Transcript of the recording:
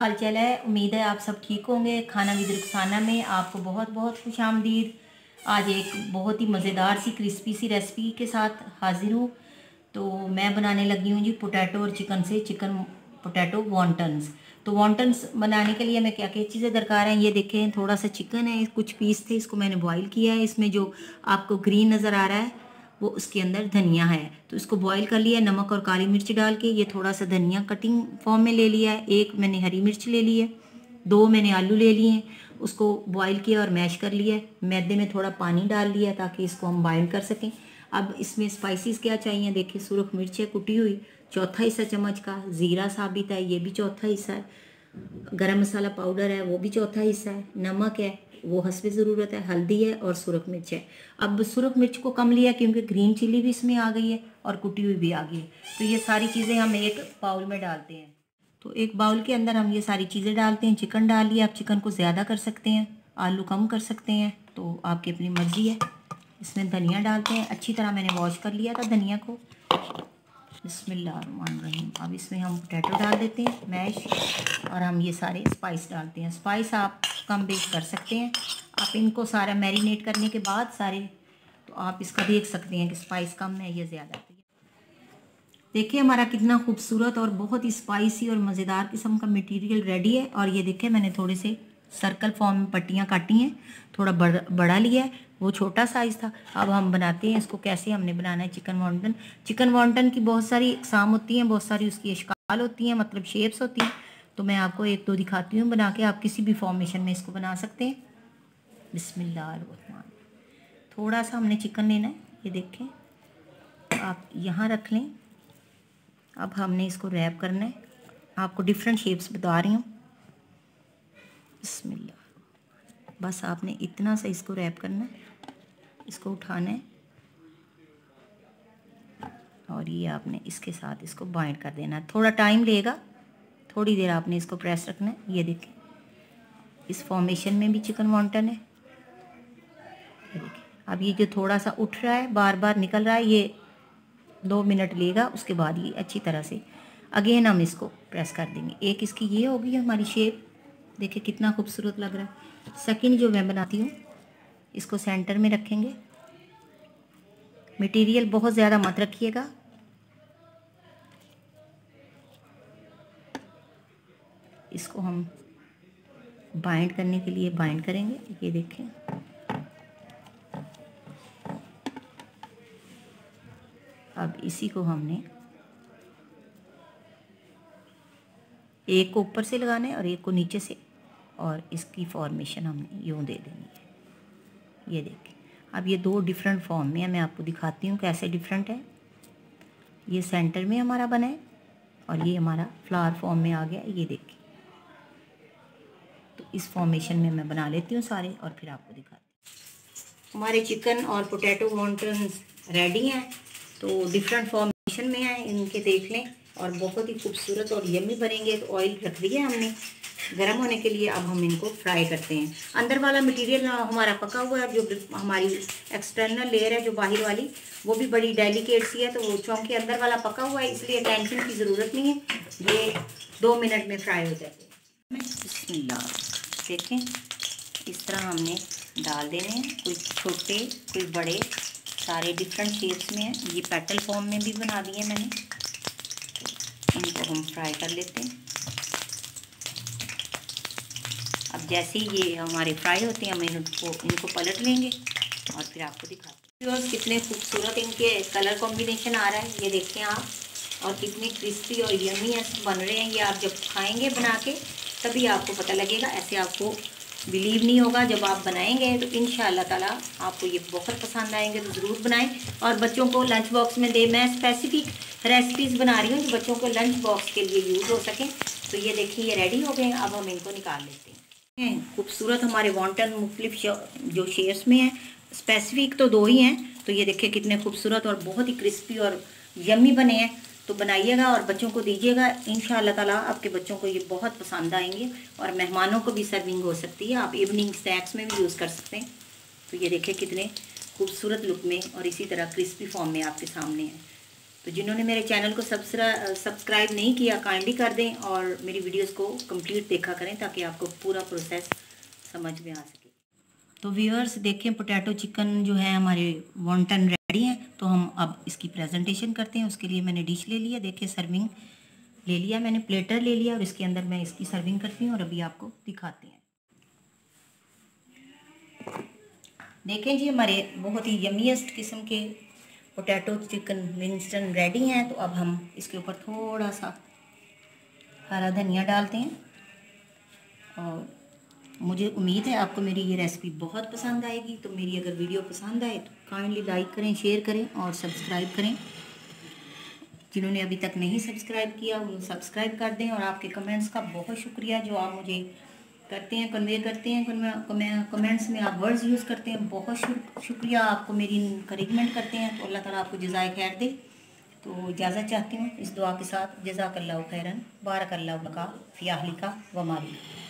हाल चाल है। उम्मीद है आप सब ठीक होंगे। खाना विद रुखसाना में आपको बहुत बहुत खुशामदीद। आज एक बहुत ही मज़ेदार सी क्रिस्पी सी रेसिपी के साथ हाजिर हूँ। तो मैं बनाने लगी हूँ जी पोटैटो और चिकन से चिकन पोटैटो वॉन्टन्स। तो वॉन्टन्स बनाने के लिए मैं क्या क्या चीज़ें दरकार हैं ये देखें। थोड़ा सा चिकन है, कुछ पीस थे, इसको मैंने बॉईल किया है। इसमें जो आपको ग्रीन नज़र आ रहा है वो उसके अंदर धनिया है, तो इसको बॉईल कर लिया नमक और काली मिर्च डाल के। ये थोड़ा सा धनिया कटिंग फॉर्म में ले लिया है। एक मैंने हरी मिर्च ले ली है, 2 मैंने आलू ले लिए हैं, उसको बॉईल किया और मैश कर लिया है। मैदे में थोड़ा पानी डाल लिया ताकि इसको हम बाइंड कर सकें। अब इसमें स्पाइसेस क्या चाहिए देखिए। सुरख मिर्च है कुटी हुई, चौथा हिस्सा चम्मच का। ज़ीरा साबित है, ये भी चौथा हिस्सा है। गरम मसाला पाउडर है, वो भी चौथा हिस्सा है। नमक है, वो हस्बे ज़रूरत है। हल्दी है और सुरख मिर्च है। अब सुरख मिर्च को कम लिया क्योंकि ग्रीन चिली भी इसमें आ गई है और कुटी हुई भी आ गई है। तो ये सारी चीज़ें हम एक बाउल में डालते हैं। तो एक बाउल के अंदर हम ये सारी चीज़ें डालते हैं। चिकन डाल लिया, आप चिकन को ज़्यादा कर सकते हैं, आलू कम कर सकते हैं, तो आपकी अपनी मर्ज़ी है। इसमें धनिया डालते हैं, अच्छी तरह मैंने वॉश कर लिया था धनिया को। बिस्मिल्लाहिर्रहमानिर्रहीम। अब इसमें हम पोटैटो डाल देते हैं मैश, और हम ये सारे स्पाइस डालते हैं। स्पाइस आप कम बेस कर सकते हैं। आप इनको सारा मैरिनेट करने के बाद सारे, तो आप इसका देख सकते हैं कि स्पाइस कम है या ज़्यादा। देखिए हमारा कितना खूबसूरत और बहुत ही स्पाइसी और मज़ेदार किस्म का मटेरियल रेडी है। और ये देखिए मैंने थोड़े से सर्कल फॉर्म में पट्टियाँ काटी हैं, थोड़ा बड़ा लिया है, वो छोटा साइज़ था। अब हम बनाते हैं इसको कैसे हमने बनाना है चिकन वॉन्टन। चिकन वॉन्टन की बहुत सारी इकसाम होती हैं, बहुत सारी उसकी अशकाल होती हैं, मतलब शेप्स होती हैं। तो मैं आपको एक दो दिखाती हूँ बना के, आप किसी भी फॉर्मेशन में इसको बना सकते हैं। बिस्मिल्लाह। थोड़ा सा हमने चिकन लेना है, ये देखें आप यहाँ रख लें। अब हमने इसको रैप करना है, आपको डिफरेंट शेप्स बता रही हूँ। बिस्मिल्लाह। बस आपने इतना सा इसको रैप करना है, इसको उठाना है और ये आपने इसके साथ इसको बाइंड कर देना है। थोड़ा टाइम लेगा, थोड़ी देर आपने इसको प्रेस रखना है। ये देखें इस फॉर्मेशन में भी चिकन वॉन्टन है। ये देखिए अब ये जो थोड़ा सा उठ रहा है, बार बार निकल रहा है, ये 2 मिनट लेगा, उसके बाद ये अच्छी तरह से अगेन हम इसको प्रेस कर देंगे। एक इसकी ये होगी हमारी शेप, देखिए कितना खूबसूरत लग रहा है। सेकंड जो मैं बनाती हूँ, इसको सेंटर में रखेंगे। मटेरियल बहुत ज़्यादा मत रखिएगा, इसको हम बाइंड करने के लिए बाइंड करेंगे। ये देखें अब इसी को हमने एक को ऊपर से लगाना है और एक को नीचे से, और इसकी फॉर्मेशन हमने यूँ दे देनी है। ये देखिए अब ये 2 डिफरेंट फॉर्म में है, मैं आपको दिखाती हूँ कैसे डिफरेंट है। ये सेंटर में हमारा बना है और ये हमारा फ्लावर फॉर्म में आ गया। ये देखिए तो इस फॉर्मेशन में मैं बना लेती हूँ सारे और फिर आपको दिखाती हूँ। हमारे चिकन और पोटैटो वॉन्टन्स रेडी हैं, तो डिफरेंट फॉर्मेशन में हैं, इनके देख लें और बहुत ही खूबसूरत और यम्मी बनेंगे। तो ऑयल रख दिया हमने गर्म होने के लिए। अब हम इनको फ्राई करते हैं। अंदर वाला मटेरियल हमारा पका हुआ है, जो हमारी एक्सटर्नल लेयर है जो बाहर वाली, वो भी बड़ी डेलिकेट सी है, तो वो चौंके अंदर वाला पका हुआ है, इसलिए टेंशन की ज़रूरत नहीं है। ये 2 मिनट में फ्राई हो जाते हैं। बिस्मिल्लाह। देखें इस तरह हमने डाल देने हैं, कोई छोटे कोई बड़े, सारे डिफरेंट शेप्स में हैं। ये पेटल फॉर्म में भी बना दिए मैंने। इनको हम फ्राई कर लेते हैं। अब जैसे ही ये हमारे फ्राई होते हैं हम इनको पलट लेंगे और फिर आपको दिखाते हैं। कितने खूबसूरत इनके कलर कॉम्बिनेशन आ रहा है, ये देखें आप, और कितने क्रिस्पी और यम्मी बन रहे हैं। ये आप जब खाएंगे बना के तभी आपको पता लगेगा, ऐसे आपको बिलीव नहीं होगा। जब आप बनाएंगे तो इंशाअल्लाह ताला आपको ये बहुत पसंद आएंगे। तो ज़रूर बनाएं और बच्चों को लंच बॉक्स में दें। मैं स्पेसिफिक रेसिपीज़ बना रही हूँ जो बच्चों को लंच बॉक्स के लिए यूज़ हो सकें। तो ये देखिए ये रेडी हो गए। अब हम इनको निकाल लेते हैं। खूबसूरत हमारे वॉन्टन मुख्तलिफ जो शेप्स में हैं, स्पेसिफिक तो 2 ही हैं। तो ये देखिए कितने खूबसूरत और बहुत ही क्रिस्पी और यम्मी बने हैं। तो बनाइएगा और बच्चों को दीजिएगा, इंशाअल्लाह ताला आपके बच्चों को ये बहुत पसंद आएंगे और मेहमानों को भी सर्विंग हो सकती है। आप इवनिंग स्नैक्स में भी यूज़ कर सकते हैं। तो ये देखिए कितने खूबसूरत लुक में और इसी तरह क्रिस्पी फॉर्म में आपके सामने है। तो जिन्होंने मेरे चैनल को सब्सक्राइब नहीं किया काइंडली कर दें और मेरी वीडियोस को कंप्लीट देखा करें ताकि आपको पूरा प्रोसेस समझ में आ सके। तो व्यूअर्स देखें, पोटैटो चिकन जो है हमारे वॉन्टन रेडी हैं। तो हम अब इसकी प्रेजेंटेशन करते हैं। उसके लिए मैंने डिश ले लिया, देखिए सर्विंग ले लिया मैंने, प्लेटर ले लिया और इसके अंदर मैं इसकी सर्विंग करती हूँ और अभी आपको दिखाते हैं। देखें जी, हमारे बहुत ही यमीएस्ट किस्म के पोटैटो चिकन विंगस्टन रेडी हैं। तो अब हम इसके ऊपर थोड़ा सा हरा धनिया डालते हैं और मुझे उम्मीद है आपको मेरी ये रेसिपी बहुत पसंद आएगी। तो मेरी अगर वीडियो पसंद आए तो काइंडली लाइक करें, शेयर करें और सब्सक्राइब करें। जिन्होंने अभी तक नहीं सब्सक्राइब किया वो सब्सक्राइब कर दें। और आपके कमेंट्स का बहुत शुक्रिया जो आप मुझे करते हैं, कन्वे करते हैं, कमेंट्स में आप वर्ड्स यूज़ करते हैं। बहुत शुक्रिया, आपको मेरी इंकरेजमेंट करते हैं। तो अल्लाह ताला आपको जज़ाए खैर दे। तो इजाज़त चाहती हूँ इस दुआ के साथ, जज़ाकल्लाहु खैरन, बारकल्लाहु लका फ़ी अहलिका व मालिक।